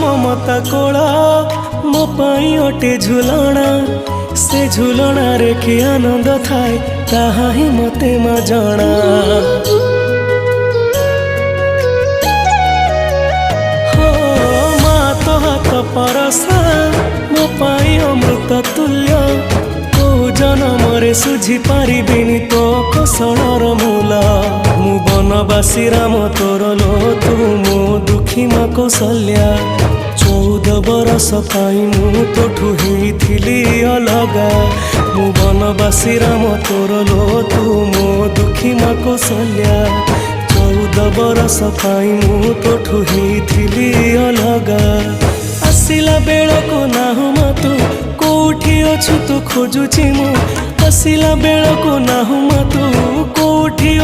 ममता Cola मो पाई अटे झुलना से झुलना रे कि आनंद थाए ताहा ही मते मा जणा। हो माँ तो हाथ परसा मो पाई अमृत तुल्य तो जनमरे सुझी पारिबिनी तो कौशलर मूल। मु बनवासी राम तोर लो तू मो दुखी माँ कौशल्या 14 बरस पाई मु तोठू हेइथिली अलगा। मु बनवासी राम तोर लो तू मो दुखी माँ कौशल्या 14 बरस पाई मु तोठू हेइथिली अलगा। आसिला बेलको नाहु मा तू कोठी अछु तू खोजुची मु आसिला बेलको नाहु मा तू कोठी।